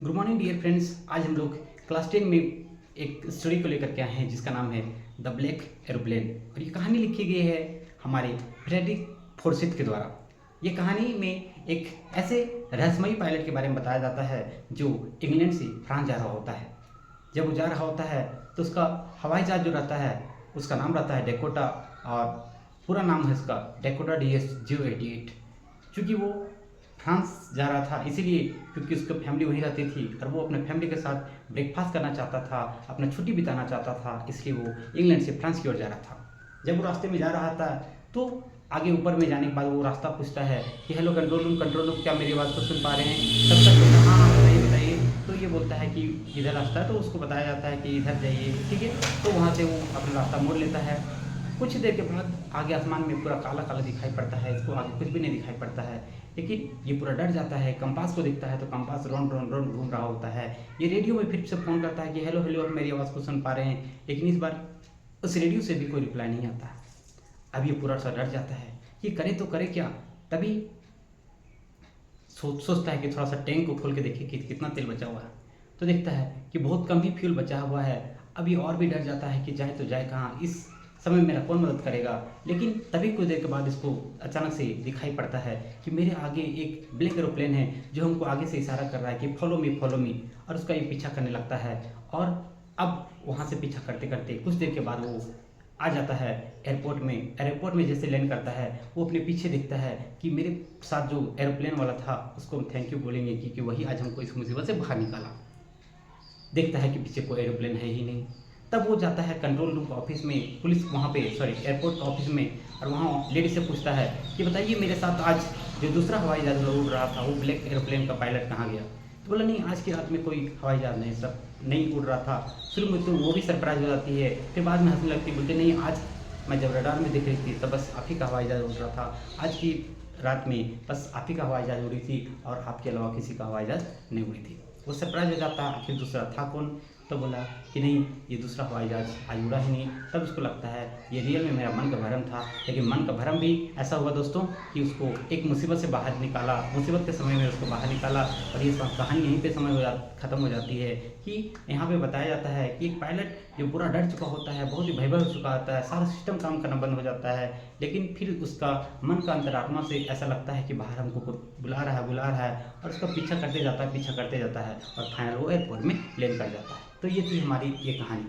Good morning dear friends. आज हम लोग क्लास 10 में एक स्टोरी को लेकर के आए हैं जिसका नाम है द ब्लैक एरोप्लेन। और ये कहानी लिखी गई है हमारे फ्रेडरिक फोर्सिथ के द्वारा। ये कहानी में एक ऐसे रहस्यमयी पायलट के बारे में बताया जाता है जो इंग्लैंड से फ्रांस जा रहा होता है। जब वो जा रहा होता है तो उसका हवाई जहाज जो रहता है उसका नाम रहता है डेकोटा, और पूरा नाम है उसका डेकोटा DS-088। चूँकि वो फ्रांस जा रहा था इसीलिए, क्योंकि उसकी फैमिली वहीं रहती थी और वो अपने फैमिली के साथ ब्रेकफास्ट करना चाहता था, अपना छुट्टी बिताना चाहता था, इसलिए वो इंग्लैंड से फ्रांस की ओर जा रहा था। जब वो रास्ते में जा रहा था तो आगे ऊपर में जाने के बाद वो रास्ता पूछता है कि हेलो कंट्रोल रूम, क्या मेरी आवाज़ को सुन पा रहे हैं? तब तक बोलता हाँ हाँ बताइए बताइए। तो ये बोलता है कि इधर रास्ता है, तो उसको बताया जाता है कि इधर जाइए, ठीक है। तो वहाँ से वो अपना रास्ता मोड़ लेता है। कुछ देर के बाद आगे आसमान में पूरा काला काला दिखाई पड़ता है, इसको आगे कुछ भी नहीं दिखाई पड़ता है, लेकिन ये पूरा डर जाता है। कंपास को देखता है तो कंपास राउंड राउंड राउंड घूम रहा होता है। ये रेडियो में फिर से फ़ोन करता है कि हेलो हेलो, आप मेरी आवाज़ को सुन पा रहे हैं, लेकिन इस बार उस रेडियो से भी कोई रिप्लाई नहीं आता। अब ये पूरा सा डर जाता है कि करे तो करे क्या। तभी सोचता है कि थोड़ा सा टैंक को खोल के देखे कि कितना तेल बचा हुआ है, तो देखता है कि बहुत कम ही फ्यूल बचा हुआ है। अब ये और भी डर जाता है कि जाए तो जाए कहाँ, इस समय मेरा कौन मदद करेगा। लेकिन तभी कुछ देर के बाद इसको अचानक से दिखाई पड़ता है कि मेरे आगे एक ब्लैक एरोप्लेन है जो हमको आगे से इशारा कर रहा है कि फॉलो मी, और उसका ये पीछा करने लगता है। और अब वहाँ से पीछा करते करते कुछ देर के बाद वो आ जाता है एयरपोर्ट में। एयरपोर्ट में जैसे लैंड करता है वो अपने पीछे देखता है कि मेरे साथ जो एरोप्लेन वाला था उसको हम थैंक यू बोलेंगे क्योंकि वही आज हमको इस मुसीबत से बाहर निकाला। देखता है कि पीछे कोई एरोप्लेन है ही नहीं। तब वो जाता है कंट्रोल रूम ऑफिस में, पुलिस वहाँ पे एयरपोर्ट ऑफिस में, और वहाँ लेडी से पूछता है कि बताइए मेरे साथ आज जो दूसरा हवाई जहाज उड़ रहा था वो ब्लैक एरोप्लेन का पायलट कहाँ गया? तो बोला नहीं, आज की रात में कोई हवाई जहाज नहीं सब नहीं उड़ रहा था। शुरू में तो वो भी सरप्राइज हो जाती है, फिर बाद में हंसने लगती है, बोलते नहीं आज मैं जब रडार में दिख रही थी तब बस आप ही का हवाई जहाज उड़ रहा था, आज की रात में बस आप ही का हवाई जहाज उड़ी थी और आपके अलावा किसी का हवाई जहाज नहीं उड़ी थी। वो सरप्राइज हो जाता आखिर दूसरा था कौन। तो बोला कि नहीं, ये दूसरा हवाई जहाज आज उड़ा ही नहीं। तब उसको लगता है ये रियल में मेरा मन का भ्रम था, लेकिन मन का भ्रम भी ऐसा हुआ दोस्तों कि उसको एक मुसीबत से बाहर निकाला, मुसीबत के समय में उसको बाहर निकाला। और ये कहानी यहीं पे ख़त्म हो जाती है कि यहाँ पे बताया जाता है कि एक पायलट जो पूरा डर चुका होता है, बहुत ही भयभय हो चुका होता है, सारा सिस्टम काम करना बंद हो जाता है, लेकिन फिर उसका मन का अंतरात्मा से ऐसा लगता है कि बाहर हमको बुला रहा है, और उसका पीछा करते जाता है और फाइनल वो एयरपोर्ट में लैंड कर जाता है। तो ये थी हमारी ये कहानी।